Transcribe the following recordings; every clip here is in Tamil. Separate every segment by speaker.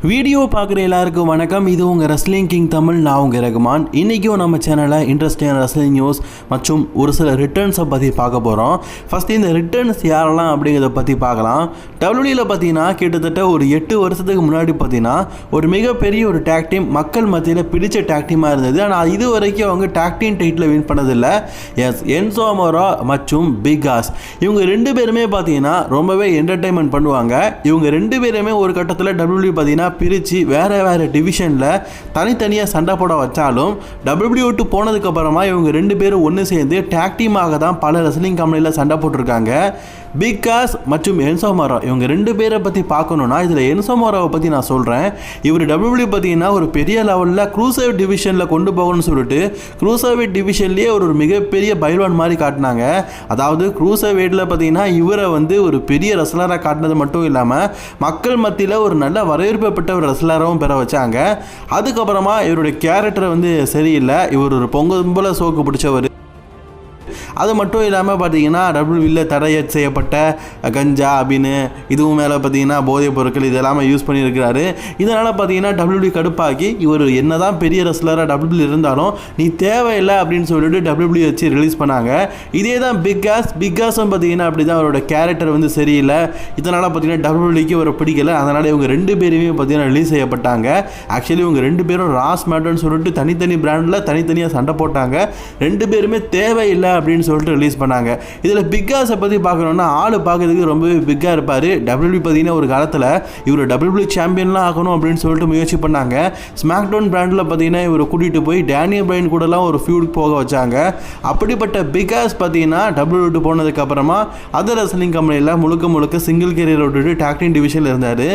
Speaker 1: வீடியோ பார்க்குற எல்லாருக்கும் வணக்கம். இது உங்கள் ரெஸ்லிங் கிங் தமிழ். நான் உங்கள் ரகுமான். இன்றைக்கும் நம்ம சேனலில் இன்ட்ரெஸ்டிங் ரெஸ்லிங் நியூஸ் மற்றும் ஒரு சில ரிட்டர்ன்ஸை பற்றி பார்க்க போகிறோம். ஃபஸ்ட்டு இந்த ரிட்டர்ன்ஸ் யாரெல்லாம் அப்படிங்கிறத பற்றி பார்க்கலாம். டபிள்யூடியில் பார்த்தீங்கன்னா கிட்டத்தட்ட ஒரு 8 வருஷத்துக்கு முன்னாடி பார்த்தீங்கன்னா ஒரு மிகப்பெரிய ஒரு டேக் டீம் மக்கள் மத்தியில் பிடிச்ச டேக் டீமாக இருந்தது. ஆனால் இது வரைக்கும் அவங்க டேக் டீம் டைட்டில் வின் பண்ணதில்லை. எஸ், என்சோ அமோரா மற்றும் பிக் ஆஸ் இவங்க 2 பேருமே பார்த்தீங்கன்னா ரொம்பவே என்டர்டைன்மெண்ட் பண்ணுவாங்க. இவங்க 2 பேருமே ஒரு கட்டத்தில் டபிள்யூடி பார்த்தீங்கன்னா பிரித்து வேறு டிவிஷனில் தனித்தனியாக சண்டை போட வச்சாலும் டபிள்யூடி விட்டு போனதுக்கப்புறமா இவங்க 2 பேரும் ஒன்று சேர்ந்து டேக் டீமாக தான் பல ரெஸ்லிங் கம்பெனியில் சண்டை போட்டிருக்காங்க. பிக் ஆஸ் மற்றும் என்சோ அமோரா இவங்க 2 பேரை பற்றி பார்க்கணுன்னா இதில் என்சோ அமோராவை பற்றி நான் சொல்கிறேன். இவர் டபிள்யூடி பார்த்தீங்கன்னா ஒரு பெரிய லெவலில் க்ரூசர் டிவிஷனில் கொண்டு போகணும்னு சொல்லிட்டு க்ரூசர் டிவிஷன்லேயே ஒரு மிகப்பெரிய பைல்வான் மாதிரி காட்டினாங்க. அதாவது க்ரூசர் வெயிட்டில் பார்த்தீங்கன்னா இவரை ஒரு பெரிய ரெஸ்லராக காட்டினது மட்டும் இல்லாமல் மக்கள் மத்தியில் ஒரு நல்ல வரவேற்பப்பட்ட ஒரு ரெஸ்லராகவும் பெற வச்சாங்க. அதுக்கப்புறமா இவருடைய கேரக்டர் சரியில்லை. இவர் ஒரு பொங்கல் சோக்கு பிடிச்சவர். அது மட்டும் இல்லாமல் பார்த்தீங்கன்னா டபிள்யூவில் தடை செய்யப்பட்ட கஞ்சா அப்படின்னு இதுவும் மேலே பார்த்தீங்கன்னா போதைப் பொருட்கள் இதெல்லாமல் யூஸ் பண்ணியிருக்கிறாரு. இதனால் பார்த்தீங்கன்னா டபிள்யூடி கடுப்பாக்கி இவர் என்ன தான் பெரிய ரெஸ்லராக டபிள்யூவில் இருந்தாலும் நீ தேவையில்லை அப்படின்னு சொல்லிட்டு டபிள்யூடி வச்சு ரிலீஸ் பண்ணாங்க. இதே தான் பிக் ஆஸும் பார்த்தீங்கன்னா அப்படி தான் அவரோட கேரக்டர் சரியில்லை. இதனால் பார்த்தீங்கன்னா டபிள்யூடிக்கு ஒரு பிடிக்கலை. அதனால் இவங்க 2 பேருமே பார்த்தீங்கன்னா ரிலீஸ் செய்யப்பட்டாங்க. ஆக்சுவலி இவங்க 2 பேரும் ராஸ் மேட்டர்னு சொல்லிட்டு தனித்தனி பிராண்டில் தனித்தனியாக சண்டை போட்டாங்க. 2 பேருமே தேவையில்லை அப்படின்னு சொல்லிட்டு ரிலீஸ் பண்ணாங்க. இதில் பிக் ஆஸை பற்றி பார்க்கணுன்னா ஆள் பார்க்கறதுக்கு ரொம்பவே பிக்காக இருப்பார். டபிள்யூடி பார்த்தீங்கன்னா ஒரு காலத்தில் இவர் டபிள்யூ சாம்பியன்லாம் ஆகணும் அப்படின்னு சொல்லிட்டு முயற்சி பண்ணாங்க. ஸ்மாக்டவுன் பிராண்டில் பார்த்தீங்கன்னா இவர் கூட்டிகிட்டு போய் டேனியல் பிரையன் கூடலாம் ஒரு ஃபியூட் போக வச்சாங்க. அப்படிப்பட்ட பிக் ஆஸ் பார்த்தீங்கன்னா டபிள்யூ விட்டு போனதுக்கப்புறமா அதர் ரெஸ்லிங் கம்பெனியில் முழுக்க சிங்கிள் கேரியர் விட்டுட்டு டாக் டீம் டிவிஷனில் இருந்தார்.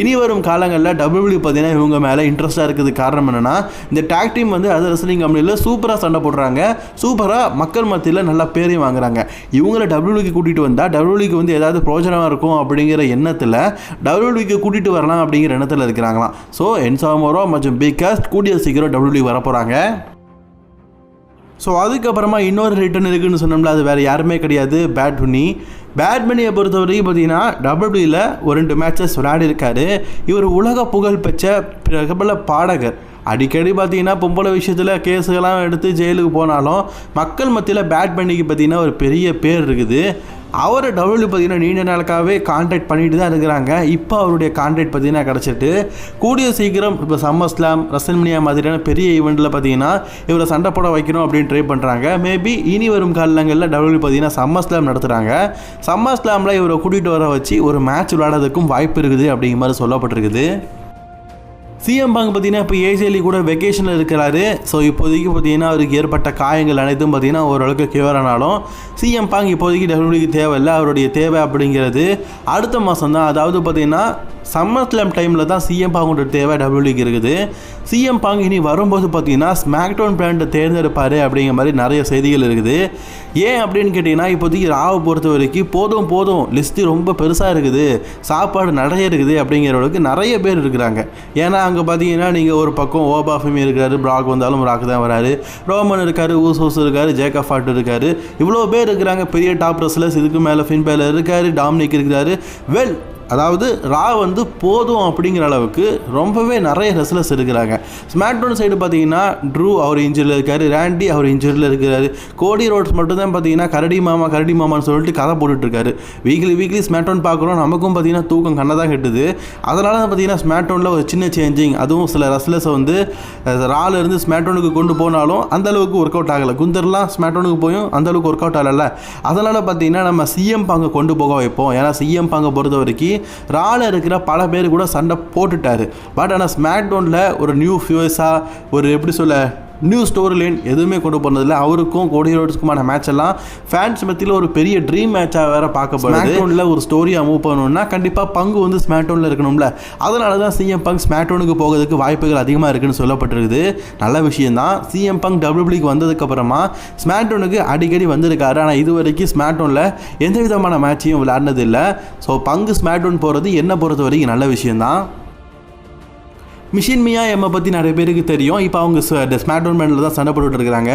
Speaker 1: இனி வரும் காலங்களில் டபிள்யூ பார்த்தீங்கன்னா இவங்க மேலே இன்ட்ரெஸ்ட்டாக இருக்குது. காரணம் என்னென்னா இந்த டாக் டீம் அதர் ரெஸ்லிங் கம்பெனியில் சூப்பராக சண்டை போடுறாங்க. சூப்பராக மக்கள் மத்தியில் நல்லா பேரையும் வாங்குறாங்க. இவங்களை டபிள்யூக்கு கூட்டிகிட்டு வந்தால் டபிள்யூக்கு ஏதாவது பிரோஜனமாக இருக்கும் அப்படிங்கிற எண்ணத்தில் டபிள்யூக்கு கூட்டிகிட்டு வரலாம் அப்படிங்கிற எண்ணத்தில் இருக்கிறாங்களாம். ஸோ என்சோ அமோரா மற்றும் பிக் ஆஸ் கூடிய சீக்கிரம் டபிள்யூ வர போகிறாங்க. ஸோ அதுக்கப்புறமா இன்னொரு ரிட்டர்ன் இருக்குதுன்னு சொன்னோம்ல, அது வேறு யாருமே கிடையாது, பேட் பனியை பொறுத்த வரைக்கும் பார்த்தீங்கன்னா டபிள்யூவில் ஒரு 2 மேட்சஸ் விளையாடி இருக்காரு. இவர் உலக புகழ் பெற்ற பிரபல பாடகர். அடிக்கடி பார்த்தீங்கன்னா பொம்பளை விஷயத்தில் கேஸுகள்லாம் எடுத்து ஜெயிலுக்கு போனாலும் மக்கள் மத்தியில் பேட் பனிக்கு பார்த்தீங்கன்னா ஒரு பெரிய பேர் இருக்குது. அவரை டபிள்யூ பார்த்தீங்கன்னா நீண்ட நாளுக்காகவே கான்டாக்ட் பண்ணிட்டு தான் இருக்கிறாங்க. இப்போ அவருடைய கான்டாக்ட் பார்த்தீங்கன்னா கிடச்சிட்டு கூடிய சீக்கிரம் இப்போ சம்மர் ஸ்லாம் ரெஸ்ல்மேனியா மாதிரியான பெரிய ஈவெண்ட்டில் பார்த்தீங்கன்னா இவரை சண்டை போட வைக்கணும் அப்படின்னு ட்ரை பண்ணுறாங்க. மேபி இனி வரும் காலங்களில் டபிள்யூ பார்த்தீங்கன்னா சம்மர் ஸ்லாம் நடத்துகிறாங்க. சம்மர் ஸ்லாமில் இவரை கூட்டிகிட்டு வர வச்சு ஒரு மேட்ச் விளையாடுறதுக்கும் வாய்ப்பு இருக்குது அப்படிங்கிற மாதிரி சொல்லப்பட்டிருக்குது. சிஎம் பாங்க் பார்த்தீங்கன்னா இப்போ ஏசிஎலி கூட வெக்கேஷனில் இருக்கிறாரு. ஸோ இப்போதைக்கு பார்த்தீங்கன்னா அவருக்கு ஏற்பட்ட காயங்கள் அனைத்தும் பார்த்தீங்கன்னா ஓரளவுக்கு கியூர் ஆனாலும் சிஎம் பாங்க் இப்போதைக்கு டபிள்யூக்கு தேவையில்லை. அவருடைய தேவை அப்படிங்கிறது அடுத்த மாதம் தான். அதாவது பார்த்தீங்கன்னா சம்மர் ஸ்லாம் டைமில் தான் சிஎம் பாங்கோட தேவை டபிள்யூக்கு இருக்குது. சிஎம் பாங்க் இனி வரும்போது பார்த்தீங்கன்னா ஸ்மாக்டவுன் பிராண்டை தேர்ந்தெடுப்பார் அப்படிங்கிற மாதிரி நிறைய செய்திகள் இருக்குது. ஏன் அப்படின்னு கேட்டிங்கன்னா இப்போதைக்கு ராவை பொறுத்த வரைக்கும் போதும் லிஸ்ட்டு ரொம்ப பெருசாக இருக்குது, சாப்பாடு நிறைய இருக்குது அப்படிங்கிறவங்களுக்கு நிறைய பேர் இருக்கிறாங்க. ஏன்னா அங்கே பார்த்தீங்கன்னா நீங்கள் ஒரு பக்கம் ஓபாஃபமி இருக்காரு, பிராக் வந்தாலும் பிராக் தான் வராரு, ரோமன் இருக்கார், ஊசோஸ் இருக்கார், ஜேக்கப் ஹார்ட் இருக்கார், இவ்வளோ பேர் இருக்கிறாங்க. பெரிய டாப் ரெஸ்லர்ஸ் இதுக்கு மேலே ஃபின் பேலர் இருக்கார், டாமினிக் இருக்கிறாரு. அதாவது ரா போதும் அப்படிங்கிற அளவுக்கு ரொம்பவே நிறைய ரெஸ்லர்ஸ் இருக்கிறாங்க. ஸ்மாக்டவுன் சைடு பார்த்தீங்கன்னா ட்ரூ அவர் இன்ஜுரியில் இருக்கார், ரேண்டி அவர் இன்ஜுரியில் இருக்கிறாரு, கோடி ரோட்ஸ் மட்டும் தான் பார்த்தீங்கன்னா கரடி மாமான்னு சொல்லிட்டு கதை போட்டுட்ருக்காரு. வீக்லி ஸ்மாக்டவுன் பார்க்குறோம், நமக்கும் பார்த்தீங்கன்னா தூக்கம் கண்ணை தான் கெட்டுது. அதனால தான் பார்த்தீங்கன்னா ஸ்மாக்டவுனில் ஒரு சின்ன சேஞ்சிங், அதுவும் சில ரெஸ்லர்ஸை ராலேருந்து ஸ்மாக்டவுனுக்கு கொண்டு போனாலும் அந்தளவுக்கு ஒர்க் அவுட் ஆகலை. குந்தர்லாம் ஸ்மாக்டவுனுக்கு போயும் அந்தளவுக்கு ஒர்க் அவுட் ஆகலை. அதனால் பார்த்தீங்கன்னா நம்ம சிஎம் பாங்கை கொண்டு போக வைப்போம். ஏன்னா சிஎம் பாங்கை பொறுத்த வரைக்கும் ரால இருக்கிற பல பேர் கூட சண்டை போட்டுட்டாரு. பட் ஆனால் ஸ்மாக்டவுனில் ஒரு நியூ ஃபியூஸாக ஒரு எப்படி சொல்ல நியூ ஸ்டோரி லைன் எதுவுமே கொண்டு போனதில்லை. அவருக்கும் கோடி ரோட்ஸ்க்குமான மேட்ச் எல்லாம் ஃபேன்ஸ் மத்தியில் ஒரு பெரிய ட்ரீம் மேட்சாக வேறு பார்க்கப்படுது. ஸ்மாக்டவுனில் ஒரு ஸ்டோரியாக மூவ் பண்ணணும்னா கண்டிப்பாக பங்கு ஸ்மாக்டவுனில் இருக்கணும்ல. அதனால தான் சிஎம் பங்க் ஸ்மாக்டவுனுக்கு போகிறதுக்கு வாய்ப்புகள் அதிகமாக இருக்குன்னு சொல்லப்பட்டிருக்குது. நல்ல விஷயந்தான். சிஎம் பங்க் டபிள்யூபிள்யூக்கு வந்ததுக்கப்புறமா ஸ்மாக்டவுனுக்கு அடிக்கடி வந்திருக்காரு. ஆனால் இது வரைக்கும் ஸ்மாக்டவுனில் எந்த விதமான மேட்சையும் விளையாடினது இல்லை. ஸோ பங்கு ஸ்மாக்டவுன் போகிறது என்னை பொறுத்த வரைக்கும் நல்ல விஷயந்தான். மிஷின் மியா எம்மை பற்றி நிறைய பேருக்கு தெரியும். இப்போ அவங்க ஸ்மாக் டவுன் பேண்டில் தான் சண்டை போட்டுட்டு இருக்கிறாங்க.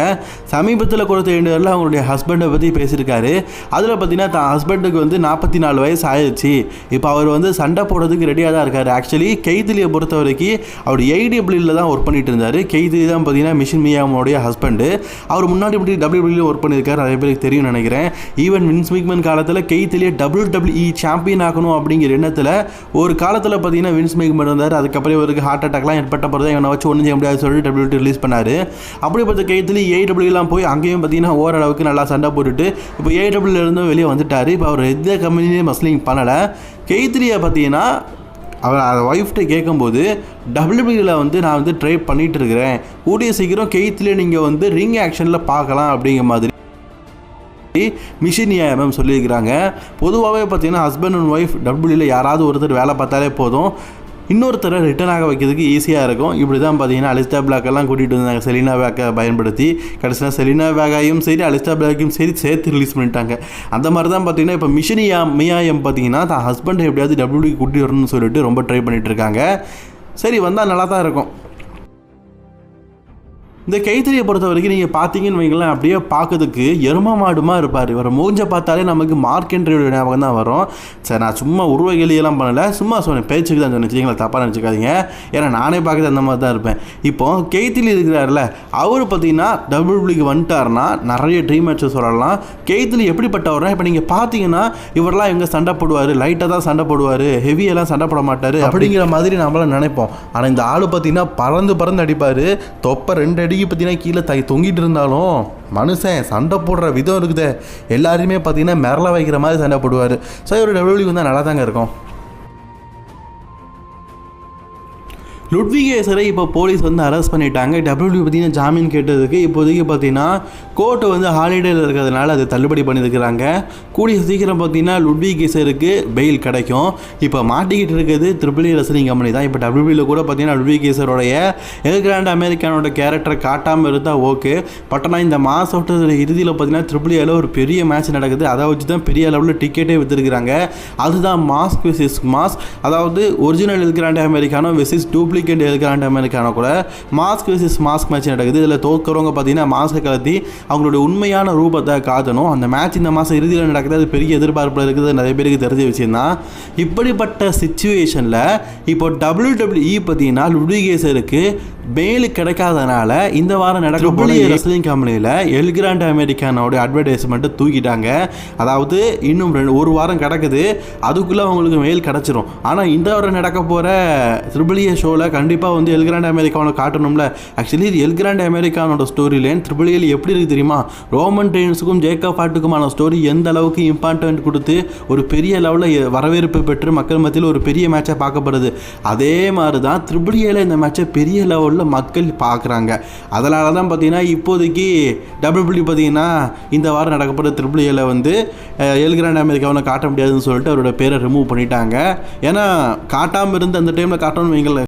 Speaker 1: சமீபத்தில் கொடுத்த இன்டர்வியூவில் அவங்களுடைய ஹஸ்பண்டை பற்றி பேசியிருக்காரு. அதில் பார்த்தீங்கன்னா தான் ஹஸ்பண்டுக்கு வந்து 44 வயசு ஆயிடுச்சு. இப்போ அவர் வந்து சண்டை போடுறதுக்கு ரெடியாக தான் இருக்கார். ஆக்சுவலி கெய்திலியை பொறுத்த வரைக்கும் அவர் AEW தான் ஒர்க் பண்ணிட்டு இருந்தார். கெய்திலி தான் பார்த்தீங்கன்னா மிஷின் மியாவுடைய ஹஸ்பண்டு. அவர் முன்னாடி இப்படி WWE ஒர்க் பண்ணியிருக்காரு, நிறைய பேருக்கு தெரியும் நினைக்கிறேன். ஈவன் வின்ஸ் மெக்மன் காலத்தில் கெய்திலியை WWE சாம்பியன் ஆகணும் அப்படிங்கிற எண்ணத்தில் ஒரு காலத்தில் பார்த்தீங்கன்னா வின்ஸ் மெக்மன் இருந்தார். அதுக்கப்புறம் இவருக்கு ஹார்ட் அட்டாக்லாம் ஏற்பட்ட பிறகு இவனை வச்சு ஒன்றும் செய்ய முடியாது சொல்லி WWE ரிலீஸ் பண்ணார். அப்படிப்பட்ட கைத்தில் AEWலாம் போய் அங்கேயும் பார்த்தீங்கன்னா ஓரளவுக்கு நல்லா சண்டை போட்டுட்டு இப்போ AEW இருந்தும் வெளியே வந்துட்டார். இப்போ அவர் எந்த கம்பெனிலையும் மஸ்லிங் பண்ணலை. கெய்த்லியை பார்த்தீங்கன்னா அவர் ஒய்ஃப்கிட்ட கேட்கும்போது WWE வந்து நான் வந்து ட்ரை பண்ணிகிட்டு இருக்கிறேன், கூடிய சீக்கிரம் கெய்த்லியை நீங்கள் வந்து ரிங் ஆக்ஷனில் பார்க்கலாம் அப்படிங்கிற மாதிரி மிஷின் மியா சொல்லியிருக்கிறாங்க. பொதுவாகவே பார்த்தீங்கன்னா ஹஸ்பண்ட் அண்ட் ஒய்ஃப் WWE யாராவது ஒருத்தர் வேலை பார்த்தாலே போதும், இன்னொருத்தரை ரிட்டர்ன் ஆக வைக்கிறதுக்கு ஈஸியாக இருக்கும். இப்படி தான் பார்த்தீங்கன்னா அலிஸ்டா பிளாக்கெல்லாம் கூட்டிகிட்டு வந்தாங்க செலினா வேக்கை பயன்படுத்தி. கடைசியாக செலினா வேக்கையும் சரி அலிஸ்டா பிளாக்கையும் சரி சேர்த்து ரிலீஸ் பண்ணிட்டாங்க. அந்த மாதிரி தான் பார்த்தீங்கன்னா இப்போ மிஷின் மியா பார்த்தீங்கன்னா தான் ஹஸ்பண்டை எப்படியாவது WWE கூட்டி வரணும்னு சொல்லிட்டு ரொம்ப ட்ரை பண்ணிகிட்டு இருக்காங்க. சரி வந்தால் நல்லா தான் இருக்கும். இந்த கெய்த்லியை பொறுத்த வரைக்கும் நீங்கள் பார்த்தீங்கன்னு வைங்களேன், அப்படியே பார்க்கறதுக்கு எரும மாடுமா இருப்பார். இவர் மூஞ்சை பார்த்தாலே நமக்கு மார்க் என்ட்ரியோட ஞாபகம் தான் வரும். சரி நான் சும்மா உருவகெளியெல்லாம் பண்ணலை, சும்மா சொன்னேன், பேச்சுக்கு தான் சொன்னேன், சரிங்களா, தப்பாக நினச்சிக்காதீங்க. ஏன்னா நானே பார்க்குறது அந்த மாதிரி தான் இருப்பேன். இப்போ கெய்த்லி இருக்கிறார்ல, அவர் பார்த்தீங்கன்னா WWE வந்துட்டார்னா நிறைய ட்ரீம் மேட்சஸ் சொல்லலாம். கெய்த்லி எப்படிப்பட்டவர்னா இப்போ நீங்கள் பார்த்தீங்கன்னா இவரெல்லாம் எங்கே சண்டை போடுவார், லைட்டாக தான் சண்டை போடுவார், ஹெவியெல்லாம் சண்டை போட மாட்டார் அப்படிங்கிற மாதிரி நம்மளாம் நினைப்போம். ஆனால் இந்த ஆள் பார்த்தீங்கன்னா பறந்து அடிப்பார். தொப்பை 2 அடிக்கு பார்த்தீங்கன்னா கீழே தொங்கிட்டு இருந்தாலும் மனுஷன் சண்டை போடுற விதம் இருக்குது. எல்லாருமே பார்த்தீங்கன்னா மிரள வைக்கிற மாதிரி சண்டை போடுவார். ஸோ இவர் WWE வந்தால் நல்லா தாங்க இருக்கும். லுட்விக் கேசரை இப்போ போலீஸ் வந்து அரெஸ்ட் பண்ணிட்டாங்க. WWE பார்த்தீங்கன்னா ஜாமீன் கேட்டதுக்கு இப்போதைக்கு பார்த்தீங்கன்னா கோர்ட்டு வந்து ஹாலிடேயில் இருக்கிறதுனால அதை தள்ளுபடி பண்ணியிருக்கிறாங்க. கூடிய சீக்கிரம் பார்த்தீங்கன்னா லுட்விக் கேசருக்கு பெயில் கிடைக்கும். இப்போ மாட்டிக்கிட்டு இருக்கிறது AAA ரெஸ்லிங் கம்பெனி தான். இப்போ WWE கூட பார்த்தீங்கன்னா லுட்விக் கேசரோடைய எல் கிராண்ட் அமெரிக்கானோட கேரக்டரை காட்டாமல் இருந்தால் ஓகே. பட் ஆனால் இந்த மாதத்தோட இறுதியில் பார்த்தீங்கன்னா AAAல ஒரு பெரிய மேட்ச் நடக்குது. அதை வச்சு தான் பெரிய அளவில் டிக்கெட்டே விற்றுருக்குறாங்க. அதுதான் மாஸ்க் வெர்சஸ் மாஸ்க், அதாவது original El Grande Americano versus duplicate El Grande Americano கூட மாஸ்க் வெர்சஸ் மாஸ்க் மேட்ச் நடக்குது. இதில் தோற்கிறவங்க பார்த்தீங்கன்னா மாஸ்கை கலத்தி அவங்களுடைய உண்மையான ரூபத்தை காட்டணும். அந்த மேட்ச் இந்த மாதம் இறுதியில் நடக்குது. அது பெரிய எதிர்பார்ப்பில் இருக்குது, நிறைய பேருக்கு தெரிஞ்ச விஷயம் தான். இப்படிப்பட்ட சிச்சுவேஷனில் இப்போ WWE பார்த்தீங்கன்னா லுட்விக் கேசருக்கு பெயில் கிடைக்காதனால இந்த வாரம் நடக்கக்கூடிய ரெஸ்லிங் கம்பெனியில் எல் கிராண்ட் அமெரிக்கானோட அட்வர்டைஸ்மெண்ட்டை தூக்கிட்டாங்க. அதாவது இன்னும் ஒரு வாரம் கிடக்குது, அதுக்குள்ளே அவங்களுக்கு மெயில் கிடச்சிரும். ஆனால் இந்த வாரம் நடக்க போகிற AAA ஷோவில் கண்டிப்பாக வந்து எல் கிராண்ட் அமெரிக்காவை காட்டணும்ல. ஆக்சுவலி எல் கிராண்ட் அமெரிக்கானோட ஸ்டோரி லைன் AAAல எப்படி இருக்குது தெரியுமா? ரோமன் ரெயின்ஸுக்கும் ஜேக்கப் ஹார்ட்டுக்குமான ஸ்டோரி எந்த அளவுக்கு இம்பார்ட்டன்ட் கொடுத்து ஒரு பெரிய லெவலில் வரவேற்பு பெற்று மக்கள் மத்தியில் ஒரு பெரிய மேட்சாக பார்க்கப்படுது. அதே மாதிரி தான் AAAல இந்த மேட்சை பெரிய லெவலில் மக்கள் பார்க்குறாங்க. அதனால தான் பார்த்தீங்கன்னா இப்போதைக்கு WWE பார்த்தீங்கன்னா இந்த வாரம் நடக்கப்படுற AAAல வந்து எல் கிராண்ட் அமெரிக்காவை காட்ட முடியாதுன்னு சொல்லிட்டு அவரோட பேரை ரிமூவ் பண்ணிட்டாங்க. ஏன்னா காட்டாமல் இருந்து அந்த டைமில் காட்டணும்னு வைங்களேன்,